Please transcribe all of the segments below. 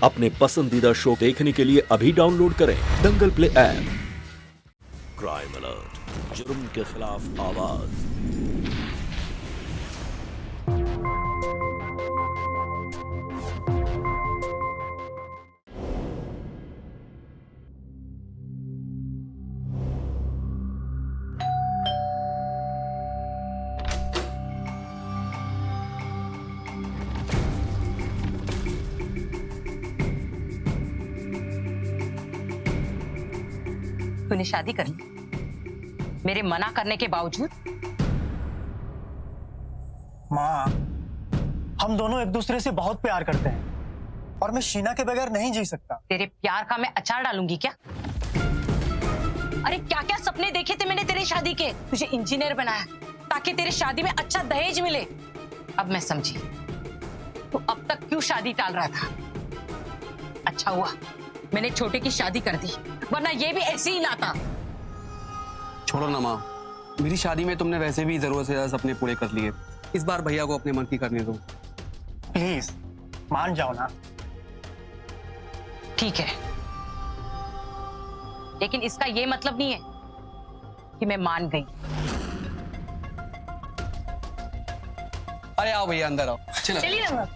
अपने पसंदीदा शो देखने के लिए अभी डाउनलोड करें दंगल प्ले ऐप। क्राइम अलर्ट, जुर्म के खिलाफ आवाज। तूने शादी कर ली मेरे मना करने के बावजूद। माँ, हम दोनों एक दूसरे से बहुत प्यार करते हैं और मैं शीना के बगैर नहीं जी सकता। तेरे प्यार का मैं अचार डालूंगी क्या? अरे क्या क्या सपने देखे थे मैंने तेरी शादी के। तुझे इंजीनियर बनाया ताकि तेरी शादी में अच्छा दहेज मिले। अब मैं समझी तू अब तक क्यों शादी टाल रहा था। अच्छा हुआ मैंने छोटे की शादी कर दी, वरना ये भी ऐसे ही लाता। छोड़ो ना माँ, मेरी शादी में तुमने वैसे भी जरूरत से ज्यादा सपने पूरे कर लिए। इस बार भैया को अपने मन की करने दो। प्लीज मान जाओ ना। ठीक है, लेकिन इसका ये मतलब नहीं है कि मैं मान गई। अरे आओ भैया, अंदर आओ। चलिए ना।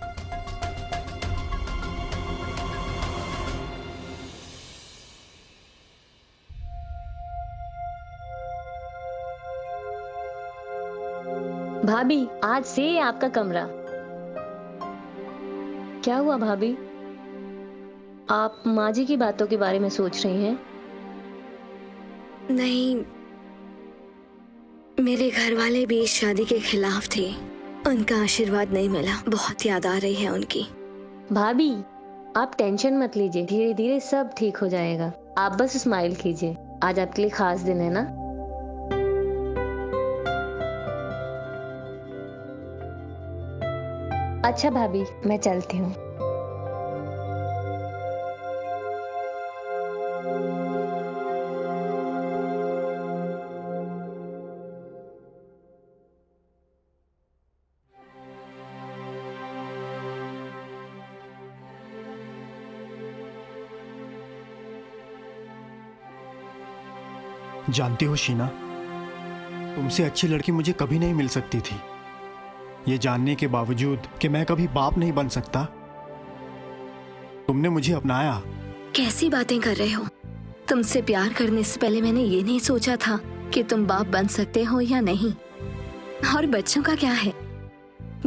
भाभी, आज से ये आपका कमरा। क्या हुआ भाभी? आप माँ जी की बातों के बारे में सोच रही हैं? नहीं, मेरे घर वाले भी इस शादी के खिलाफ थे। उनका आशीर्वाद नहीं मिला। बहुत याद आ रही है उनकी। भाभी, आप टेंशन मत लीजिए, धीरे धीरे सब ठीक हो जाएगा। आप बस स्माइल कीजिए। आज आपके लिए खास दिन है ना। अच्छा भाभी, मैं चलती हूँ। जानती हो शीना, तुमसे अच्छी लड़की मुझे कभी नहीं मिल सकती थी। ये जानने के बावजूद कि मैं कभी बाप नहीं बन सकता, तुमने मुझे अपनाया। कैसी बातें कर रहे हो? तुमसे प्यार करने से पहले मैंने ये नहीं सोचा था कि तुम बाप बन सकते हो या नहीं। और बच्चों का क्या है,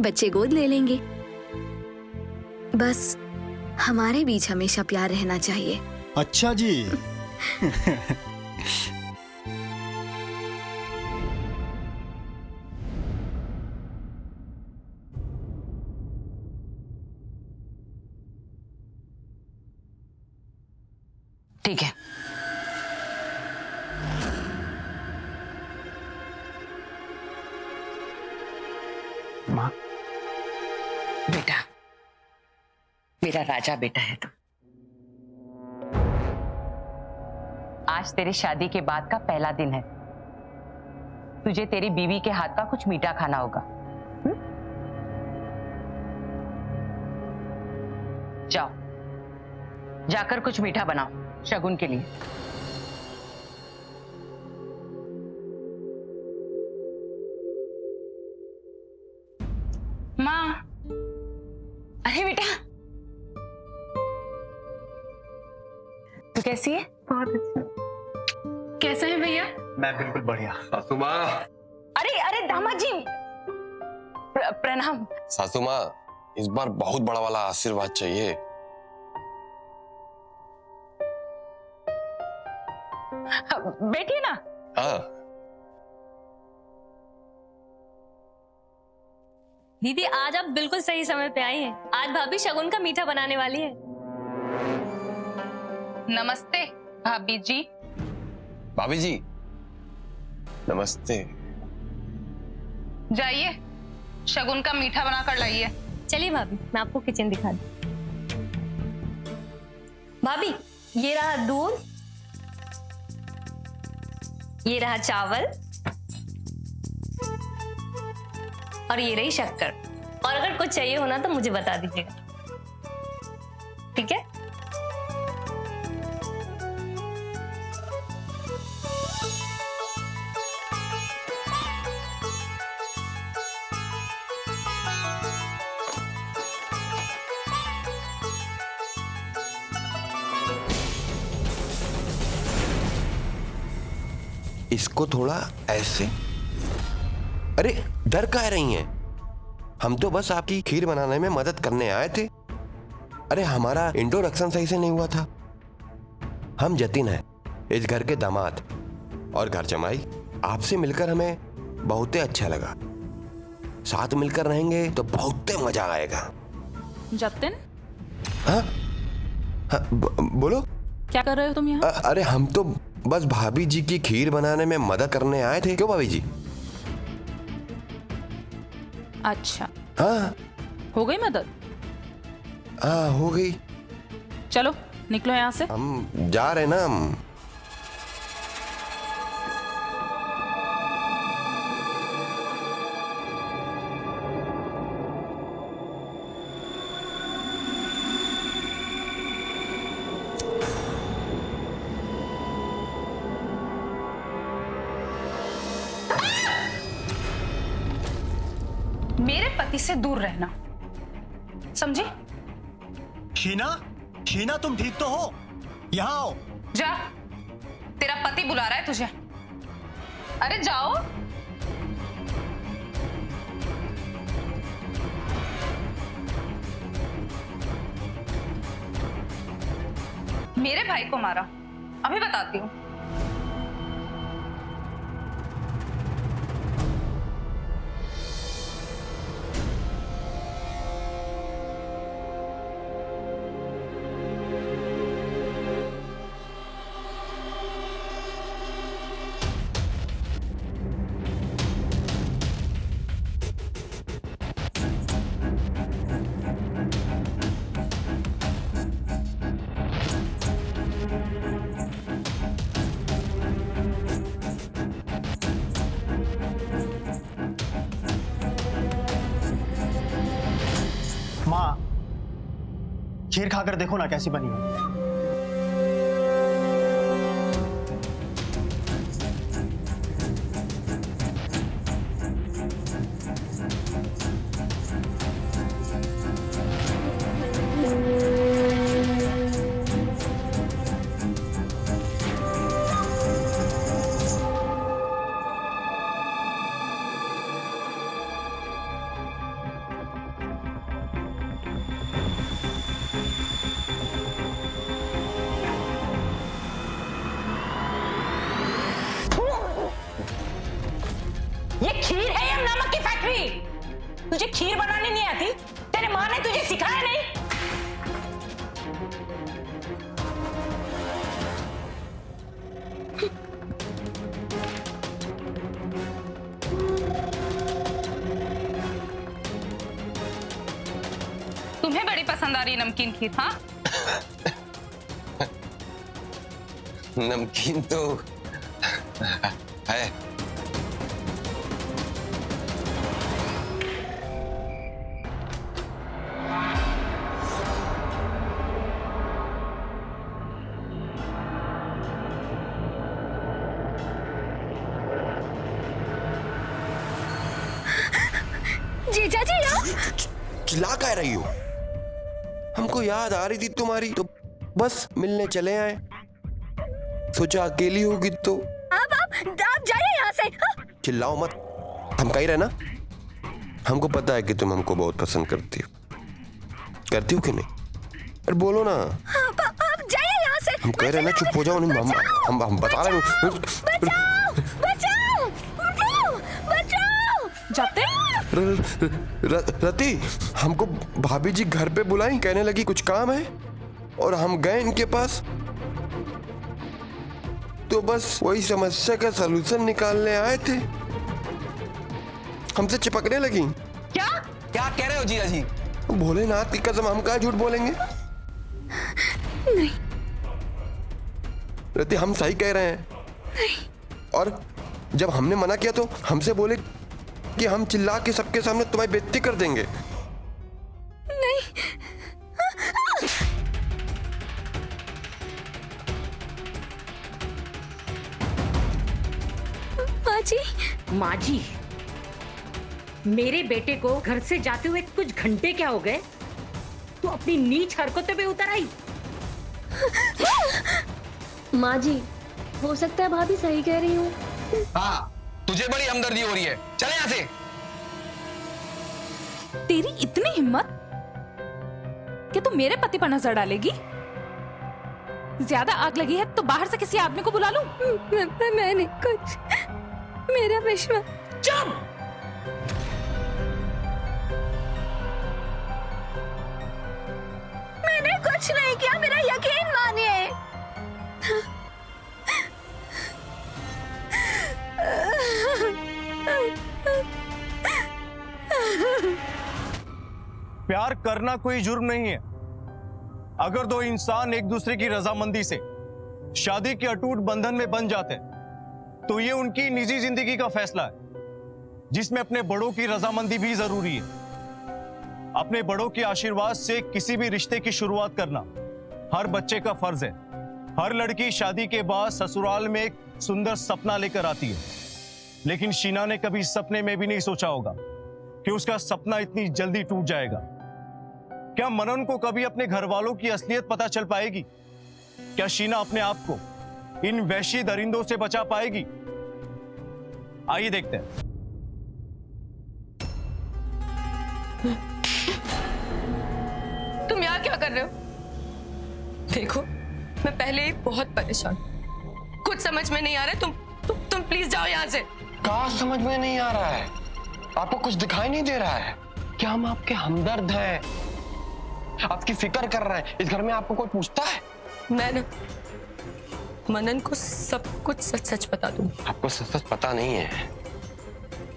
बच्चे गोद ले लेंगे। बस हमारे बीच हमेशा प्यार रहना चाहिए। अच्छा जी। ठीक है, माँ, बेटा, मेरा राजा बेटा है तू। आज तेरी शादी के बाद का पहला दिन है। तुझे तेरी बीवी के हाथ का कुछ मीठा खाना होगा। जाओ, जाकर कुछ मीठा बनाओ शगुन के लिए। माँ, अरे बेटा, तू कैसी है? बहुत अच्छा। कैसा है भैया? मैं बिल्कुल बढ़िया। सासू माँ। अरे अरे दामाद जी, प्रणाम। सासू माँ, इस बार बहुत बड़ा वाला आशीर्वाद चाहिए। बैठिए ना। हाँ। दीदी, आज आप बिल्कुल सही समय पे आई हैं। आज भाभी शगुन का मीठा बनाने वाली है। नमस्ते भाभी जी। भाभी जी, नमस्ते। जाइए, शगुन का मीठा बना कर लाइए। चलिए भाभी, मैं आपको किचन दिखा दूं। भाभी, ये रहा दूध, ये रहा चावल और ये रही शक्कर। और अगर कुछ चाहिए हो ना तो मुझे बता दीजिएगा। ठीक है? इसको थोड़ा ऐसे। अरे डर काहे रही हैं? हम तो बस आपकी खीर बनाने में मदद करने आए थे। अरे हमारा इंट्रोडक्शन सही से नहीं हुआ था। हम जतिन हैं, इस घर के दामाद और घर जमाई। आपसे मिलकर हमें बहुत अच्छा लगा। साथ मिलकर रहेंगे तो बहुत मजा आएगा। जतिन, हाँ हाँ, बोलो। क्या कर रहे हो तुम यहाँ? अरे हम तो बस भाभी जी की खीर बनाने में मदद करने आए थे। क्यों भाभी जी? अच्छा, हाँ हो गई मदद? हाँ हो गई। चलो निकलो यहाँ से। हम जा रहे ना हम। मेरे पति से दूर रहना, समझी? शीना, शीना तुम ठीक तो हो? यहाँ आओ। जा, तेरा पति बुला रहा है तुझे। अरे जाओ। मेरे भाई को मारा, अभी बताती हूँ। माँ, खीर खाकर देखो ना कैसी बनी है। ये खीर है या नमक की फैक्ट्री? तुझे खीर बनानी नहीं आती? तेरे माँ ने तुझे सिखाया नहीं? तुम्हें बड़ी पसंद आ रही नमकीन खीर? हाँ, नमकीन तो है। जीजा जी आप? चिल्ला कह रही हो? हमको याद आ रही थी तुम्हारी, तो बस मिलने चले आए। सोचा अकेली होगी तो। आप जाइए यहाँ से। चिल्लाओ मत, हम कह रहे ना। हमको पता है कि तुम हमको बहुत पसंद करती हो कि नहीं? अरे बोलो ना। आप जाइए यहाँ से। हम कह रहे ना, चुप हो जाओ। नहीं हम बता रहे हैं। रति, हमको भाभी जी घर पे बुलाई, कहने लगी कुछ काम है, और हम गए इनके पास, तो बस वही समस्या का सलूशन निकालने आए थे। हमसे चिपकने लगी। क्या कह रहे हो जीजा जी? भोलेनाथ की कसम, हम कहाँ झूठ बोलेंगे? नहीं रति, हम सही कह रहे हैं। नहीं। और जब हमने मना किया तो हमसे बोले कि हम चिल्ला के सबके सामने तुम्हारी बेइज्जती कर देंगे। नहीं। जी। माँ जी, मेरे बेटे को घर से जाते हुए कुछ घंटे क्या हो गए, तू अपनी नीच हरकतों पे उतर आई। माँ जी, हो सकता है भाभी सही कह रही हूँ। हाँ, तुझे बड़ी हमदर्दी हो रही है, चले यहाँ से। तेरी इतनी हिम्मत कि तू मेरे पति पर नजर डालेगी? ज्यादा आग लगी है तो बाहर से किसी आदमी को बुला लूं? मैंने कुछ, मेरा विश्वास। चुप! मैंने कुछ नहीं किया, मेरा यकीन मानिए। प्यार करना कोई जुर्म नहीं है। अगर दो इंसान एक दूसरे की रजामंदी से शादी के अटूट बंधन में बन जाते हैं तो ये उनकी निजी जिंदगी का फैसला है, जिसमें अपने बड़ों की रजामंदी भी जरूरी है। अपने बड़ों के आशीर्वाद से किसी भी रिश्ते की शुरुआत करना हर बच्चे का फर्ज है। हर लड़की शादी के बाद ससुराल में एक सुंदर सपना लेकर आती है, लेकिन शीना ने कभी सपने में भी नहीं सोचा होगा कि उसका सपना इतनी जल्दी टूट जाएगा। क्या मनन को कभी अपने घर वालों की असलियत पता चल पाएगी? क्या शीना अपने आप को इन वैशी दरिंदों से बचा पाएगी? आइए देखते हैं। तुम यहाँ क्या कर रहे हो? देखो, मैं पहले ही बहुत परेशान, कुछ समझ में नहीं आ रहा है। तुम प्लीज जाओ यहाँ से। कहाँ समझ में नहीं आ रहा है? आपको कुछ दिखाई नहीं दे रहा है? क्या हम आपके हमदर्द हैं? आपकी फिक्र कर रहे हैं? इस घर में आपको कोई पूछता है? मैं ना मनन को सब कुछ सच सच बता दूंगी। आपको सच सच पता नहीं है।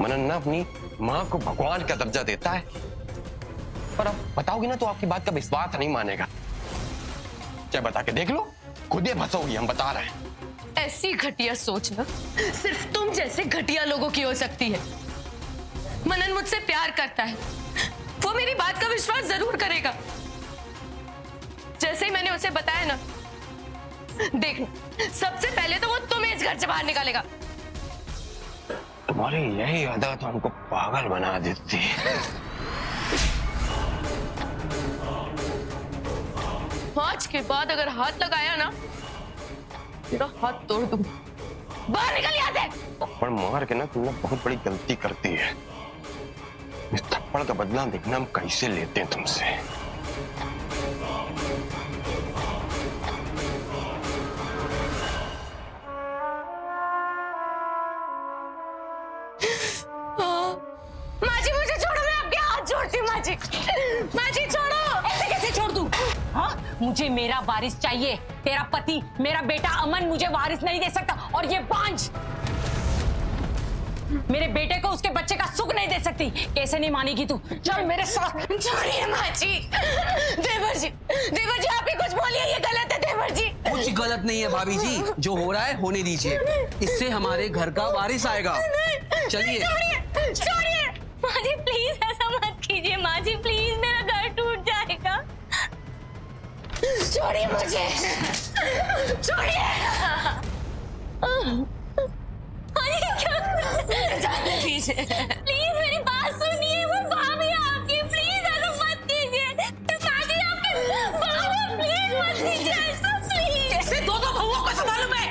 मनन ना अपनी माँ को भगवान का दर्जा देता है, पर आप बताओगी ना तो आपकी बात का विश्वास नहीं मानेगा। क्या बता के देख लो, खुद ही फंसोगी, हम बता रहे हैं। ऐसी घटिया सोच ना सिर्फ तुम जैसे घटिया लोगों की हो सकती है। मनन मुझसे प्यार करता है, वो मेरी बात का विश्वास जरूर करेगा। जैसे ही मैंने उसे बताया ना, देखना सबसे पहले तो वो तुम्हें इस घर से बाहर निकालेगा। तुम्हारी यही आदत हमको पागल बना देती है। आज के बाद अगर हाथ लगाया ना, तेरा हाथ तोड़ दूं। बाहर निकल यहाँ से। थप्पड़ मार के ना तुमने बहुत बड़ी गलती करती है। इस थप्पड़ का बदला देखना हम कैसे लेते हैं तुमसे। माँ जी मुझे छोड़ो, मैं आपके हाथ जोड़ती हूँ। माँ जी, माँ जी छोड़ो। ऐसे कैसे छोड़ दूँ? हाँ, मुझे मेरा वारिस चाहिए। तेरा पति, मेरा बेटा अमन मुझे वारिस नहीं दे सकता, और ये बांझ मेरे बेटे को उसके बच्चे का सुख नहीं दे सकती। कैसे नहीं मानेगी तू? चल मेरे साथ। छोड़िए माँ जी। देवर जी, देवर जी आप ही कुछ बोलिए, ये गलत है। देवर जी कुछ गलत नहीं है भाभी जी, जो हो रहा है होने दीजिए। इससे हमारे घर का वारिस आएगा। चलिए छोड़िए। माँ जी प्लीज ऐसा मत कीजिए। माँ जी प्लीज, मेरा घर टूट जाएगा। छोड़िए मुझे, छोड़िए। प्लीज मेरी बात सुनिए, वो भाभी आपकी, प्लीज ऐसा मत कीजिए। माँ जी आपके भाभी, प्लीज मत कीजिए ऐसा, प्लीज। कैसे दो बहुओं को संभालूं मैं?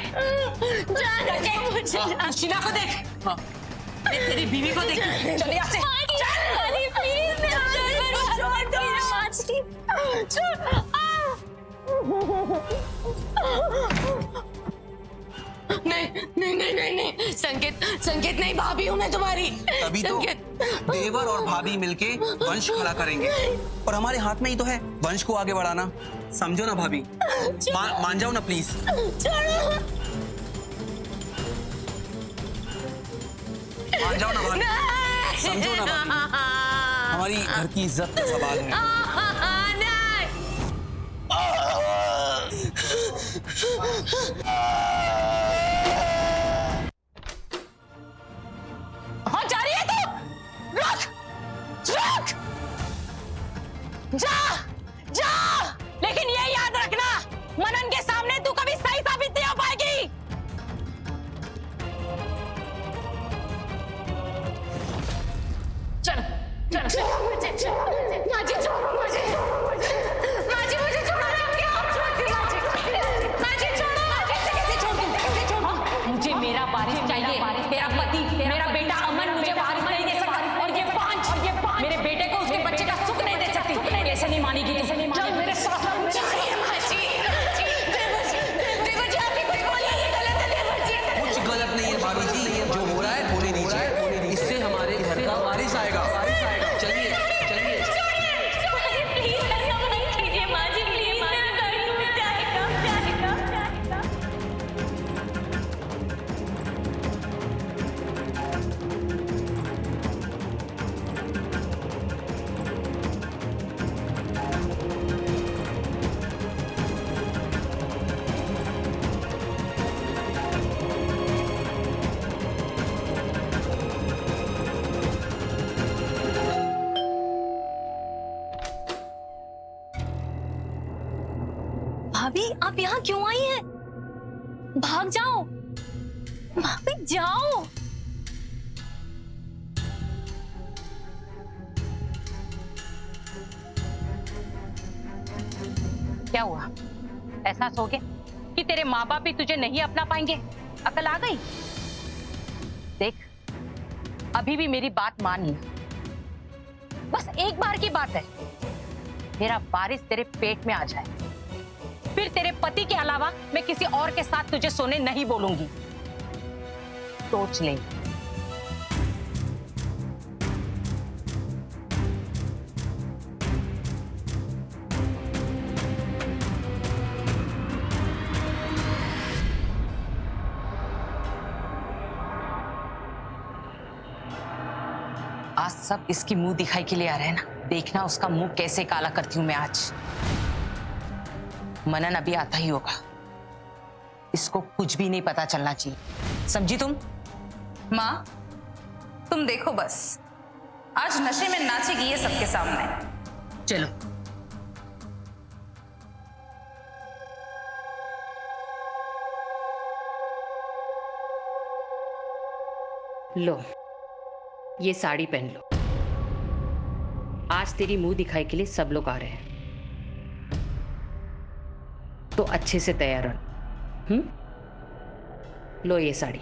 जाने दो मुझे। शीला को देख, तेरी बीवी को देख। चल यहाँ से। अरे प्लीज मेरा घर मत कीजिए माँ जी। नहीं, संकेत नहीं, भाभी हूँ मैं तुम्हारी। तभी तो देवर और भाभी मिलके वंश खड़ा करेंगे, और हमारे हाथ में ही तो है वंश को आगे बढ़ाना। समझो ना भाभी, मान जाओ ना प्लीज। मान जाओ ना भाभी, समझो ना भाभी, हमारी घर की इज्जत का सवाल है। हाँ जा रही है तू? रुक, रुक, जा, लेकिन ये याद रखना, मनन के सामने तू कभी सही साबित नहीं हो पाएगी। भाभी आप यहाँ क्यों आई हैं? भाग जाओ भाभी, जाओ। क्या हुआ? एहसास हो गया कि तेरे माँ बाप भी तुझे नहीं अपना पाएंगे? अकल आ गई? देख, अभी भी मेरी बात मान ले। बस एक बार की बात है, मेरा वारिस तेरे पेट में आ जाए, फिर तेरे पति के अलावा मैं किसी और के साथ तुझे सोने नहीं बोलूंगी। सोच ले। आज सब इसकी मुंह दिखाई के लिए आ रहे हैं ना। देखना उसका मुंह कैसे काला करती हूं मैं आज। मनन अभी आता ही होगा, इसको कुछ भी नहीं पता चलना चाहिए, समझी तुम? माँ, तुम देखो बस, आज नशे में नाचेगी ये सबके सामने। चलो। लो, ये साड़ी पहन लो। आज तेरी मुंह दिखाई के लिए सब लोग आ रहे हैं, तो अच्छे से तैयार रहो। लो ये साड़ी।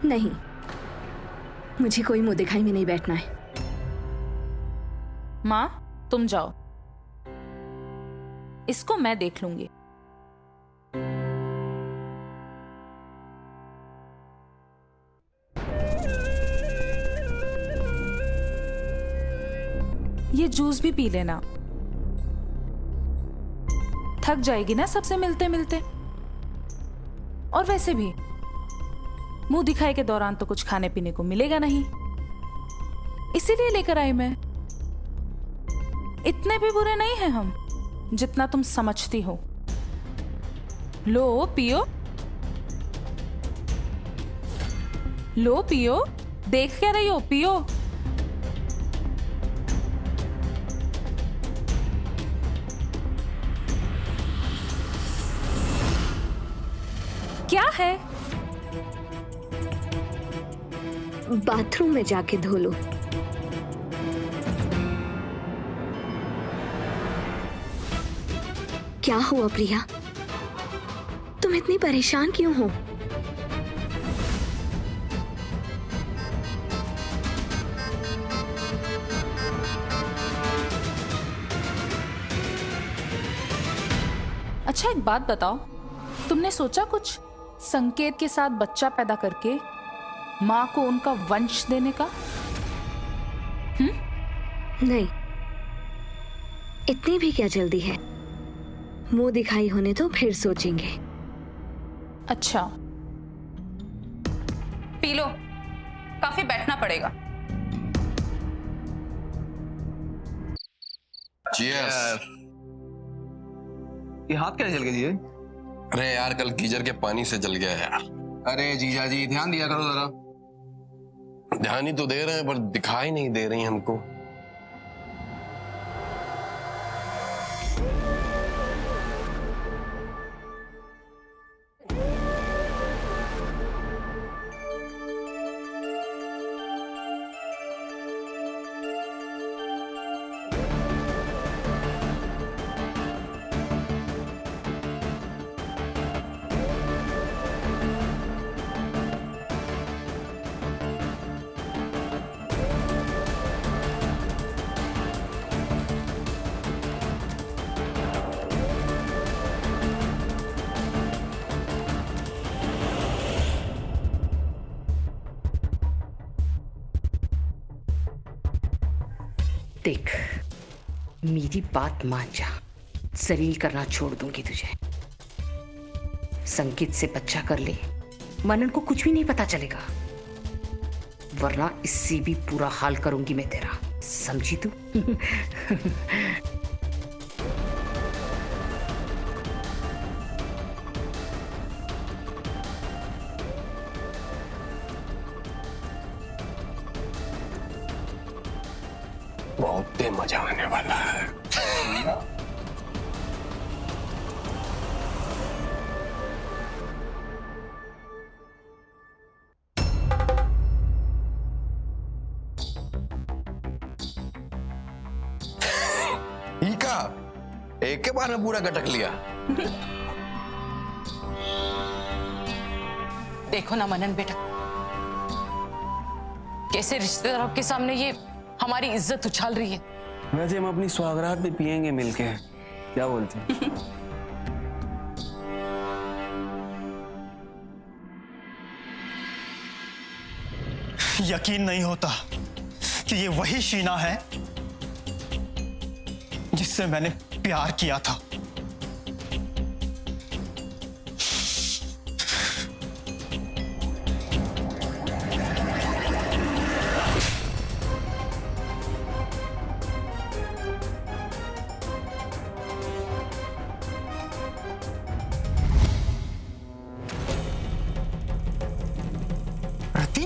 नहीं, मुझे कोई मुंह दिखाई में नहीं बैठना है। माँ, तुम जाओ, इसको मैं देख लूंगी। ये जूस भी पी लेना, थक जाएगी ना सबसे मिलते मिलते। और वैसे भी मुंह दिखाई के दौरान तो कुछ खाने पीने को मिलेगा नहीं, इसीलिए लेकर आई मैं। इतने भी बुरे नहीं हैं हम जितना तुम समझती हो। लो पियो, लो पियो, देख क्या रही हो, पियो। क्या है? बाथरूम में जाके धो लो। क्या हुआ प्रिया, तुम इतनी परेशान क्यों हो? अच्छा एक बात बताओ, तुमने सोचा कुछ संकेत के साथ बच्चा पैदा करके मां को उनका वंश देने का? नहीं, इतनी भी क्या जल्दी है। मुंह दिखाई होने तो फिर सोचेंगे। अच्छा, पी लो, काफी बैठना पड़ेगा। Cheers। ये हाथ क्या जल गया जी? अरे यार, कल गीजर के पानी से जल गया यार। अरे जीजा जी, ध्यान दिया करो जरा। ध्यान ही तो दे रहे हैं, पर दिखाई नहीं दे रही हमको। देख, मेरी बात मान जा, जलील करना छोड़ दूंगी तुझे। संकेत से बच्चा कर ले, मनन को कुछ भी नहीं पता चलेगा, वरना इससे भी पूरा हाल करूंगी मैं तेरा, समझी तू? बहुत मजा आने वाला है। एक के बार में पूरा गटक लिया। देखो ना मनन बेटा, कैसे रिश्तेदारों के सामने ये हमारी इज्जत उछाल रही है। वैसे हम अपनी सुहागरात भी पियेंगे मिलके, क्या बोलते हैं? यकीन नहीं होता कि ये वही शीना है जिससे मैंने प्यार किया था। रति,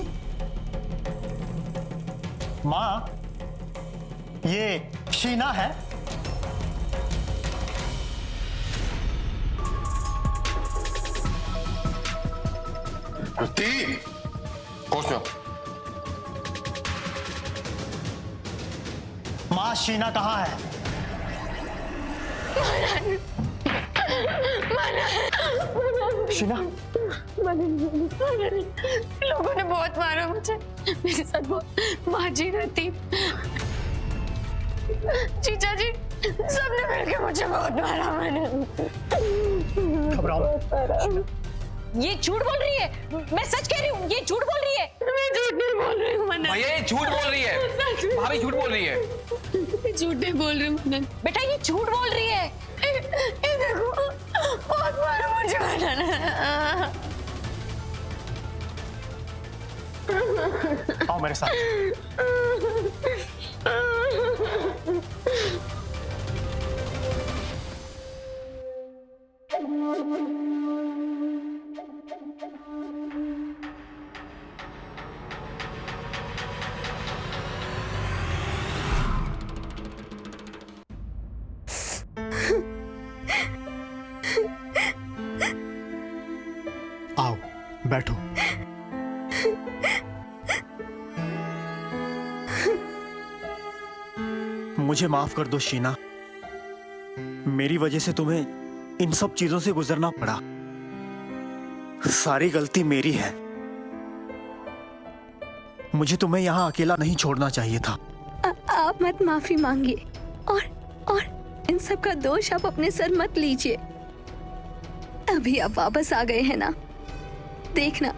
माँ, ये शीना है? रति, होश में आओ। माँ, शीना कहाँ है? शीना, लोगों ने बहुत मारा मुझे, मेरे साथ बहुत बाजी रहती, जीजा जी सबने मिलकर मुझे बहुत मारा। मैंने घबराओ मत। ये झूठ बोल रही है, मैं सच कह रही हूँ, ये झूठ बोल रही है। मैं झूठ नहीं बोल रही हूँ मनन। भैया ये झूठ बोल रही है, भाभी झूठ बोल रही है। मैं झूठ नहीं बोल रही हूँ मनन। बेटा ये झूठ बोल रही है। ये देखो, बहुत मारा मुझे मनन। आओ मेरे साथ। आओ बैठो। मुझे माफ कर दो शीना, मेरी वजह से तुम्हें इन सब चीजों से गुजरना पड़ा। सारी गलती मेरी है। मुझे तुम्हें यहाँ अकेला नहीं छोड़ना चाहिए था। आप मत माफी मांगिए और इन सब का दोष आप अपने सर मत लीजिए। अभी आप वापस आ गए हैं ना, देखना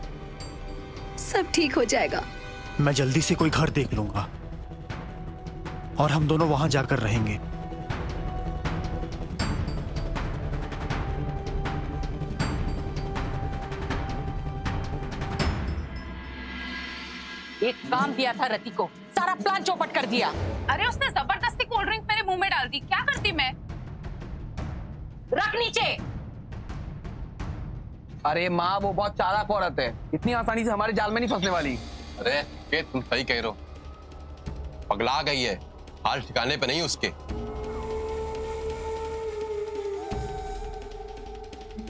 सब ठीक हो जाएगा। मैं जल्दी से कोई घर देख लूंगा और हम दोनों वहां जाकर रहेंगे। एक काम दिया था रति को, सारा प्लान चौपट कर दिया। अरे उसने जबरदस्ती कोल्ड ड्रिंक मेरे मुंह में डाल दी, क्या करती मैं? रख नीचे। अरे माँ वो बहुत चालाक औरत है, इतनी आसानी से हमारे जाल में नहीं फंसने वाली। अरे ये तुम सही कह रहे हो, पगला गई है, हाल ठिकाने पे नहीं उसके।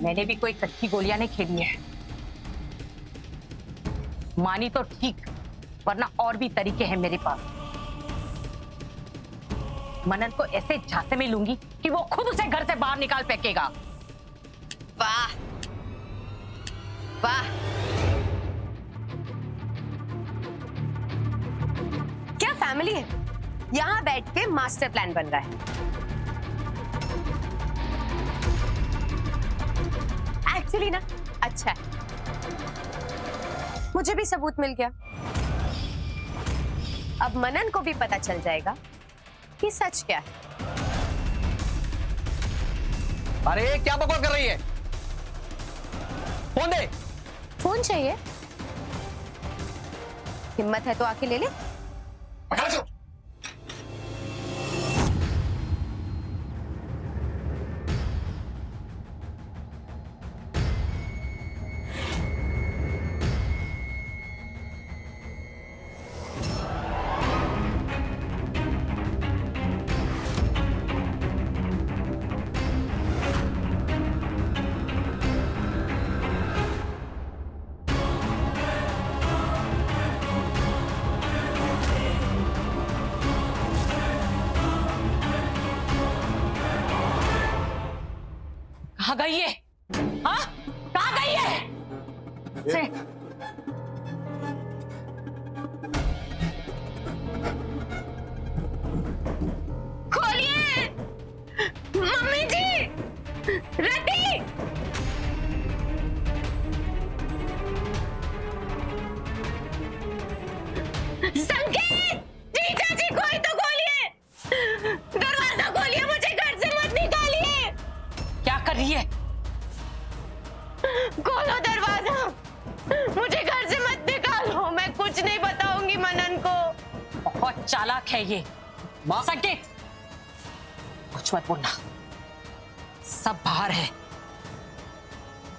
मैंने भी कोई कच्ची गोलियां नहीं खेली है। मानी तो ठीक, वरना और भी तरीके हैं मेरे पास। मनन को ऐसे झांसे में लूंगी कि वो खुद उसे घर से बाहर निकाल फेंकेगा। वाह वाह, क्या फैमिली है। यहाँ बैठ के मास्टर प्लान बन रहा है। एक्चुअली ना अच्छा है, मुझे भी सबूत मिल गया। अब मनन को भी पता चल जाएगा कि सच क्या है। अरे क्या बकवास कर रही है? फोन दे। फोन चाहिए? हिम्मत है तो आके ले ले। कहाँ गई है? हाँ, कहाँ गई है? से खोलिए मम्मी जी, रति। संकेत, जीजा जी कोई तो खोलिए, दरवाजा खोलिए, मुझे घर से मत निकालिए। क्या कर रही है? खोलो दरवाजा, मुझे घर से मत निकालो, मैं कुछ नहीं बताऊंगी मनन को। बहुत चालाक है ये। संकेत, कुछ मत बोलना, सब बाहर है,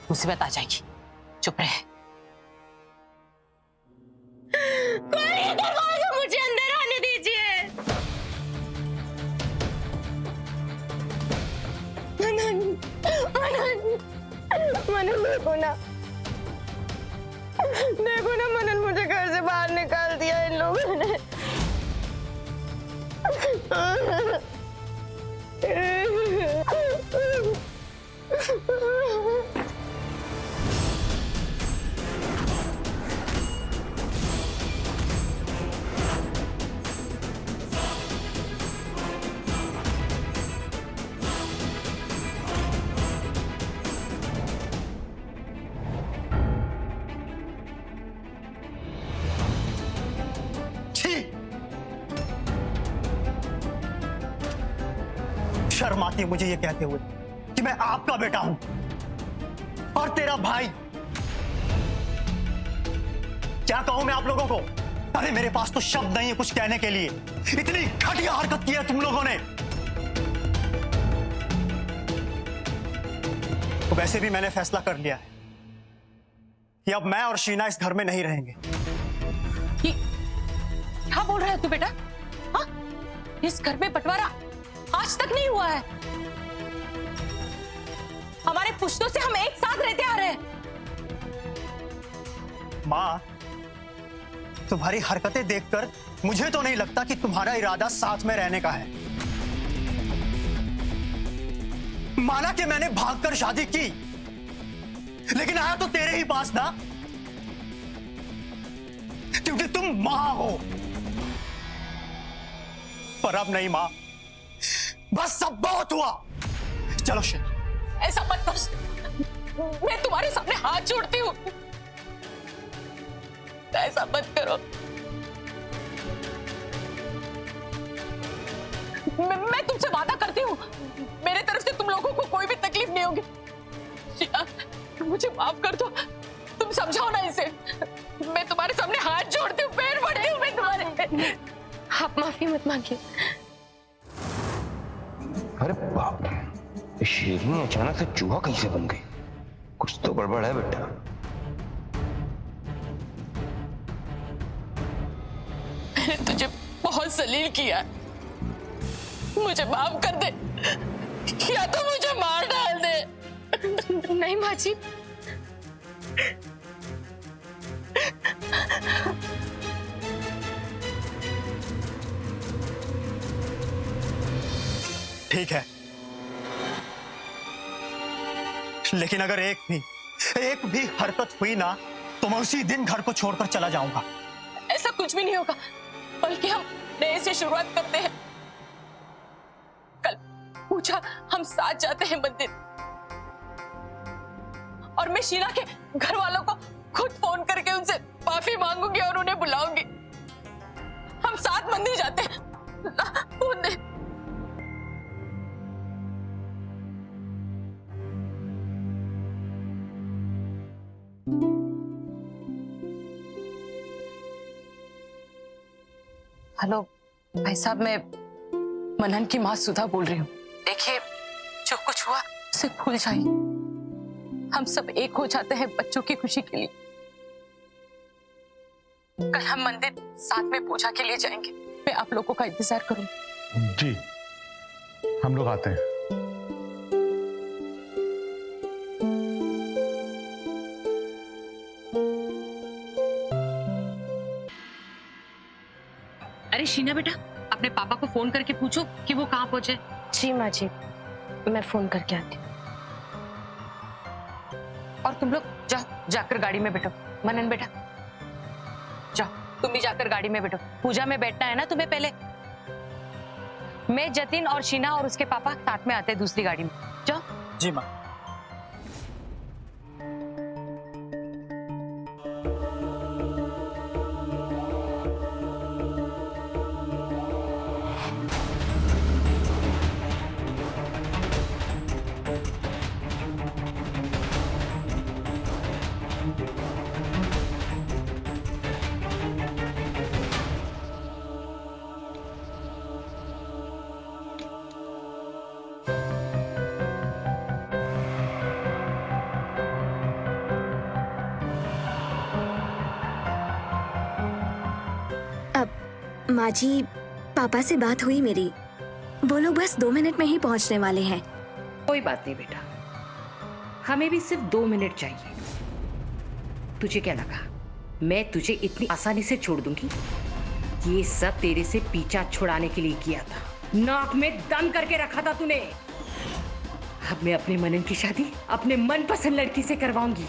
मुसीबत आ जाएगी, चुप रहे। खोलिए दरवाजा, मुझे अंदर आने दीजिए। मनन, मनन, मनन देखो ना, देखो ना मनन, मुझे घर से बाहर निकाल दिया इन लोगों ने। शर्म आती है मुझे ये कहते हुए कि मैं आपका बेटा हूं और तेरा भाई। क्या कहूं मैं आप लोगों को? अरे मेरे पास तो शब्द नहीं है कुछ कहने के लिए, इतनी घटिया हरकत की है तुम लोगों ने। तो वैसे भी मैंने फैसला कर लिया है कि अब मैं और शीना इस घर में नहीं रहेंगे। क्या बोल रहा है तू बेटा? हाँ? इस घर में बंटवारा आज तक नहीं हुआ है। हमारे पुश्तों से हम एक साथ रहते आ रहे हैं। मां, तुम्हारी हरकतें देखकर मुझे तो नहीं लगता कि तुम्हारा इरादा साथ में रहने का है। माना कि मैंने भागकर शादी की, लेकिन आया तो तेरे ही पास ना, क्योंकि तुम मां हो। पर अब नहीं मां, बस सब बहुत हुआ। चलो शीना। ऐसा मत कर, मैं तुम्हारे सामने हाथ जोड़ती हूँ, ऐसा मत करो। मैं तुमसे वादा करती हूँ, मेरे तरफ से तुम लोगों को कोई भी तकलीफ नहीं होगी। शीना, मुझे माफ कर दो, तुम समझाओ ना इसे। मैं तुम्हारे सामने हाथ जोड़ती हूँ, पैर पड़ती हूँ मैं तुम्हारे। आप माफी मत मांगिए। अरे बाप रे, ये शेरनी अचानक से चूहा कैसे बन गई? कुछ तो गड़बड़ है बेटा। मैंने तुझे बहुत जलील किया, मुझे माफ कर दे, या तो मुझे मार डाल दे। नहीं माँ जी, ठीक है, लेकिन अगर एक भी हरकत हुई ना, तो मैं उसी दिन घर को छोड़कर चला जाऊंगा। ऐसा कुछ भी नहीं होगा, बल्कि हम नए से शुरुआत करते हैं। कल पूछा हम साथ जाते हैं मंदिर, और मैं शीना के घर वालों को खुद फोन करके उनसे माफी मांगूंगी और उन्हें बुलाऊंगी। हम साथ मंदिर जाते हैं। फोन दे। हेलो भाई साहब, मैं मनन की माँ सुधा बोल रही हूँ। देखिए, जो कुछ हुआ उसे भूल जाइए। हम सब एक हो जाते हैं बच्चों की खुशी के लिए। कल हम मंदिर साथ में पूजा के लिए जाएंगे। मैं आप लोगों का इंतजार करूंगी। जी, हम लोग आते हैं। अरे शीना बेटा, अपने पापा को फोन करके पूछो कि वो कहाँ पहुंचे। जी माँ जी, मैं फोन करके आती हूँ। और तुम लोग जाओ, जाकर गाड़ी में बैठो। मनन बेटा जाओ, तुम भी जाकर गाड़ी में बैठो। पूजा में बैठना है ना तुम्हें पहले। मैं, जतिन और शीना और उसके पापा साथ में आते हैं दूसरी गाड़ी में। जाओ। जी माँ। माँ जी, पापा से बात हुई मेरी, वो लोग बस 2 मिनट में ही पहुंचने वाले हैं। कोई बात नहीं बेटा, हमें भी सिर्फ 2 मिनट चाहिए। तुझे क्या लगा मैं तुझे इतनी आसानी से छोड़ दूंगी? ये सब तेरे से पीछा छुड़ाने के लिए किया था, नाक में दम करके रखा था तूने। अब मैं अपने मनन की शादी अपने मनपसंद लड़की से करवाऊंगी,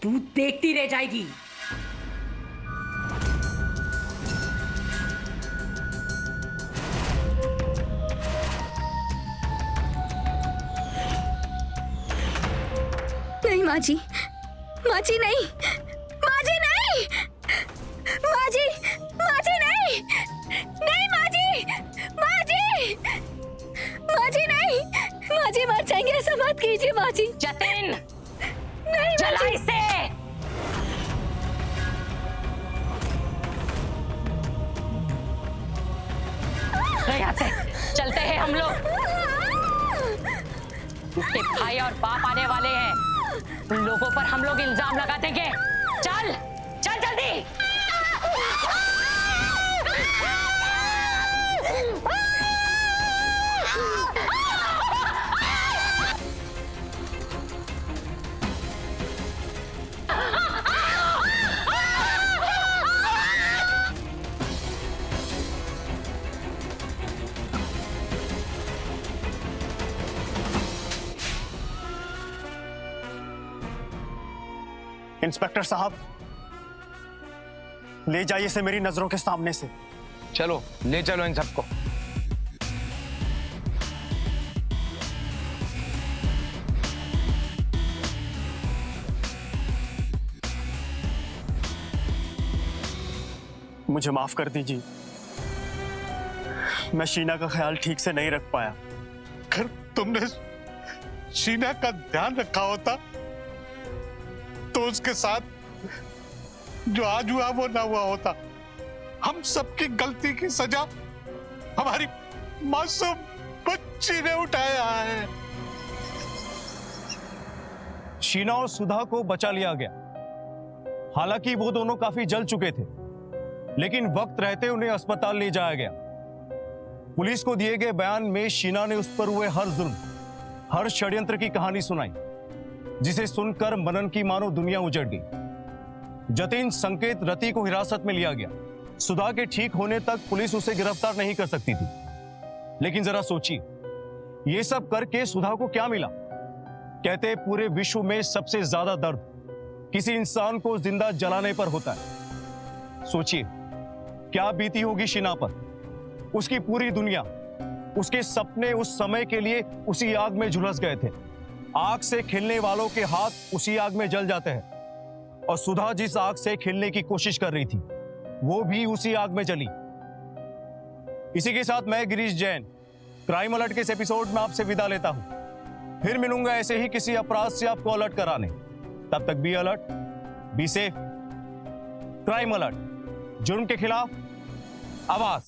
तू देखती रह जाएगी। नहीं माँ जी, माँ जी नहीं, माँ जी नहीं, माँ जी, माँ जी नहीं, नहीं माँ जी, माँ जी, माँ जी नहीं, माँ जी मर जाएंगे, ऐसा मत कीजिए माँ जी। जतिन, नहीं चला इसे। यहाँ से चलते हैं हम लोग। उसके भाई और बाप आने वाले हैं, उन लोगों पर हम लोग इल्जाम लगा देंगे। चल चल जल्दी। इंस्पेक्टर साहब, ले जाइए इसे मेरी नजरों के सामने से। चलो ले चलो इन सबको। मुझे माफ कर दीजिए, मैं शीना का ख्याल ठीक से नहीं रख पाया। अगर तुमने शीना का ध्यान रखा होता तो उसके साथ जो आज हुआ वो ना हुआ होता। हम सबकी गलती की सजा हमारी मासूम बच्ची ने उठाया है। शीना और सुधा को बचा लिया गया। हालांकि वो दोनों काफी जल चुके थे, लेकिन वक्त रहते उन्हें अस्पताल ले जाया गया। पुलिस को दिए गए बयान में शीना ने उस पर हुए हर जुल्म, हर षड्यंत्र की कहानी सुनाई, जिसे सुनकर मनन की मानो दुनिया उजड़ गई। जतिन, संकेत, रति को हिरासत में लिया गया। सुधा के ठीक होने तक पुलिस उसे गिरफ्तार नहीं कर सकती थी। लेकिन जरा सोचिए, ये सब करके सुधा को क्या मिला? कहते पूरे विश्व में सबसे ज्यादा दर्द किसी इंसान को जिंदा जलाने पर होता है। सोचिए क्या बीती होगी शीना पर। उसकी पूरी दुनिया, उसके सपने उस समय के लिए उसी आग में झुलस गए थे। आग से खेलने वालों के हाथ उसी आग में जल जाते हैं, और सुधा जिस आग से खेलने की कोशिश कर रही थी वो भी उसी आग में जली। इसी के साथ मैं गिरीश जैन क्राइम अलर्ट के इस एपिसोड में आपसे विदा लेता हूं। फिर मिलूंगा ऐसे ही किसी अपराध से आपको अलर्ट कराने। तब तक be alert, be safe. Crime alert, जुर्म के खिलाफ आवाज।